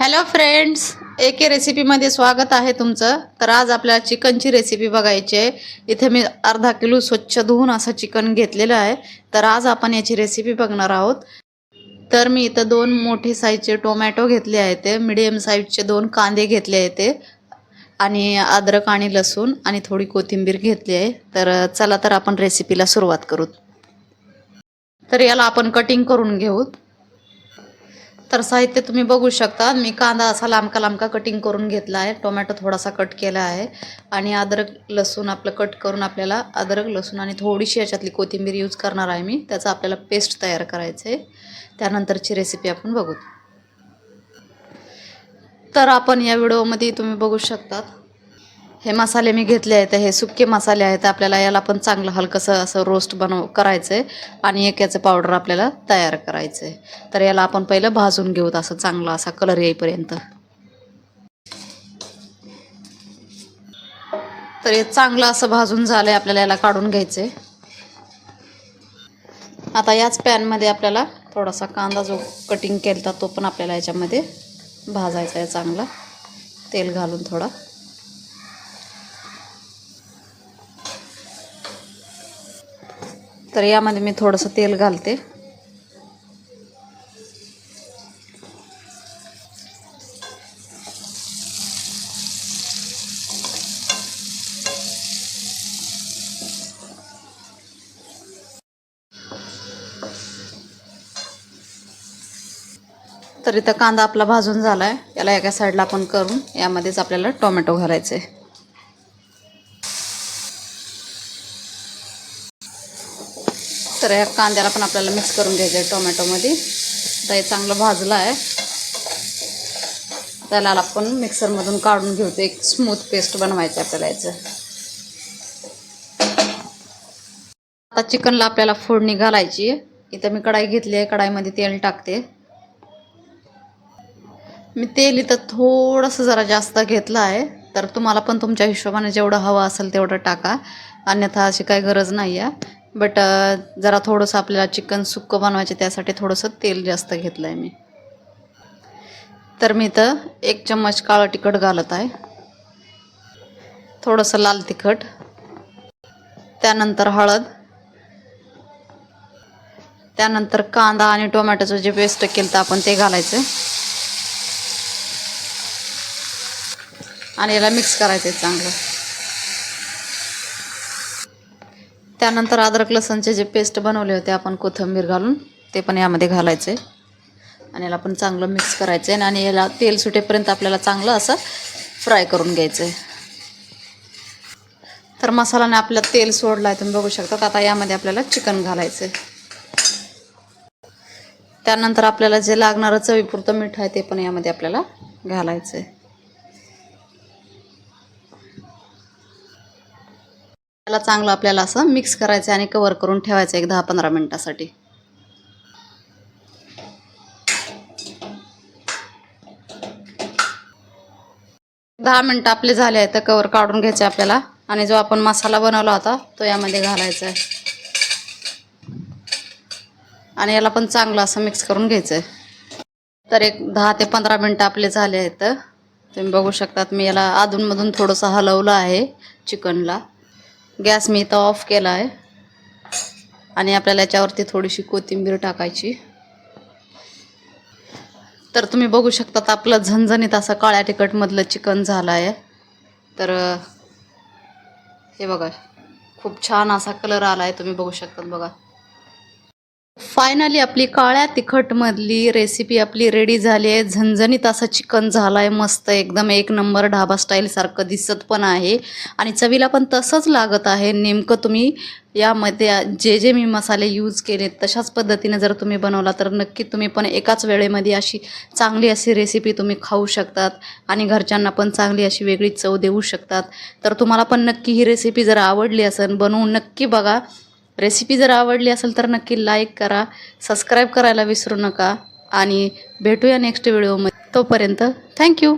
Hello friends, एके रेसिपीमध्ये स्वागत आहे तुमचं। तर आज आपल्याला चिकनची रेसिपी बघायची आहे। इथे मी अर्धा किलो स्वच्छ धुवून असं चिकन घेतलेलं आहे। तर आज आपण याची रेसिपी बघणार आहोत। तर मी इथं 2 मोठे साईजचे टोमॅटो घेतले आहेत, ते मीडियम साईजचे 2 कांदे घेतले आहेत ते, आणि अद्रक आणि लसूण आणि थोडी कोथिंबीर घेतली आहे। तर चला तर आपण रेसिपीला सुरुवात करू। तर याला आपण कटिंग करून घेऊ। तर साहित्य तुम्ही बघू शकता, मी कांदा असा लांबका कटिंग करून घेतला आहे, टोमॅटो थोडासा कट केला आहे, आणि अद्रक लसूण आपलं कट करून आपल्याला अद्रक लसूण आणि थोडीशी याच्यातली कोथिंबीर यूज करणार आहे मी। त्याचा आपल्याला पेस्ट तयार करायचं आहे, त्यानंतरची रेसिपी आपण बघू। तर आपण या व्हिडिओमध्ये तुम्ही बघू शकता, हे मसाले मी घेतले आहेत, हे सुके मसाले आहेत। आपल्याला याला पण चांगलं हलकंसं असं रोस्ट करायचं आहे, आणि एक याचं पावडर आपल्याला तयार करायचं आहे। तर याला आपण पहिलं भाजून घेऊत, असं चांगला असा कलर येईपर्यंत। तर हे चांगलं असं भाजून झालंय, आपल्याला याला काढून घ्यायचं आहे। आता याच पॅनमध्ये आपल्याला थोडासा कांदा जो कटिंग केलता तो पण आपल्याला याच्यामध्ये भाजायचा आहे, चांगला तेल घालून थोडा। तर यामध्ये मी थोडंसं तेल घालते। तर इथं कांदा आपला भाजून झालाय, याला एका साईडला आपण करून यामध्येच आपल्याला टोमॅटो घालायचे। तर या कांद्याला पण आपल्याला मिक्स करून घ्यायचं आहे टोमॅटोमध्ये। आता हे चांगलं भाजलं आहे, त्याला आपण मिक्सरमधून काढून घेऊतो, एक स्मूथ पेस्ट बनवायची आपल्याला याचं। आता चिकनला आपल्याला फोडणी घालायची आहे। इथं मी कढाई घेतली आहे, कढाईमध्ये तेल टाकते। मी तेल इथं थोडंसं जरा जास्त घेतलं आहे, तर तुम्हाला पण तुमच्या हिशोबाने जेवढं हवं असेल तेवढं टाका, अन्यथा अशी काही गरज नाही आहे। बट जरा थोडंसं आपल्याला चिकन सुक्कं बनवायचे, त्यासाठी थोडंसं तेल जास्त घेतलं आहे मी। तर मी इथं 1 चम्मच काळं तिखट घालत आहे, थोडंसं लाल तिखट, त्यानंतर हळद, त्यानंतर कांदा आणि टोमॅटोचं जे पेस्ट केलं तर आपण ते घालायचं, आणि याला मिक्स करायचं चांगलं। त्यानंतर अद्रक लसूणचे जे पेस्ट बनवले होते आपण कोथिंबीर घालून, ते पण यामध्ये घालायचे, आणि याला पण चांगलं मिक्स करायचं आहे, आणि याला तेल सुटेपर्यंत आपल्याला चांगलं असं फ्राय करून घ्यायचं आहे। तर मसाल्याने आपलं तेल सोडलं आहे, तुम्ही बघू शकता। आता यामध्ये आपल्याला चिकन घालायचं आहे, त्यानंतर आपल्याला जे लागणारं चवीपुरतं मीठ आहे ते पण यामध्ये आपल्याला घालायचं आहे। त्याला चांगलं आपल्याला असं मिक्स करायचं आणि कव्हर करून ठेवायचं 10-15 मिनिटासाठी। 10 मिनिटं आपले झाले आहेत, तर कव्हर काढून घ्यायचे आपल्याला, आणि जो आपण मसाला बनवला होता तो यामध्ये घालायचा आहे, आणि याला पण चांगलं असं मिक्स करून घ्यायचं आहे। तर 10 ते 15 मिनिटं आपले झाले आहेत, तुम्ही बघू शकतात। मी याला अधूनमधून थोडंसं हलवलं आहे चिकनला। गॅस मी इथं ऑफ केला आहे, आणि आपल्याला याच्यावरती थोडीशी कोथिंबीर टाकायची। तर तुम्ही बघू शकता, आपलं झणझणीत असं काळ्या तिखटमधलं चिकन झालं आहे। तर हे बघा, खूप छान असा कलर आला आहे, तुम्ही बघू शकता बघा। फायनली आपली काळ्या तिखटमधली रेसिपी आपली रेडी झाली आहे। झणझणीत असं चिकन झालं आहे, मस्त एकदम 1 नंबर ढाबा स्टाईलसारखं दिसत पण आहे, आणि चवीला पण तसंच लागत आहे। नेमकं तुम्ही यामध्ये जे मी मसाले यूज केले तशाच पद्धतीने जर तुम्ही बनवला, तर नक्की तुम्ही पण एकाच वेळेमध्ये अशी चांगली अशी रेसिपी तुम्ही खाऊ शकतात, आणि घरच्यांना पण चांगली अशी वेगळी चव देऊ शकतात। तर तुम्हाला पण नक्की ही रेसिपी जर आवडली असेल, बनवून नक्की बघा। रेसिपी जर आवडली असेल तर नक्की लाईक करा, सबस्क्राईब करायला विसरू नका, आणि भेटूया नेक्स्ट व्हिडिओमध्ये। तोपर्यंत थँक्यू।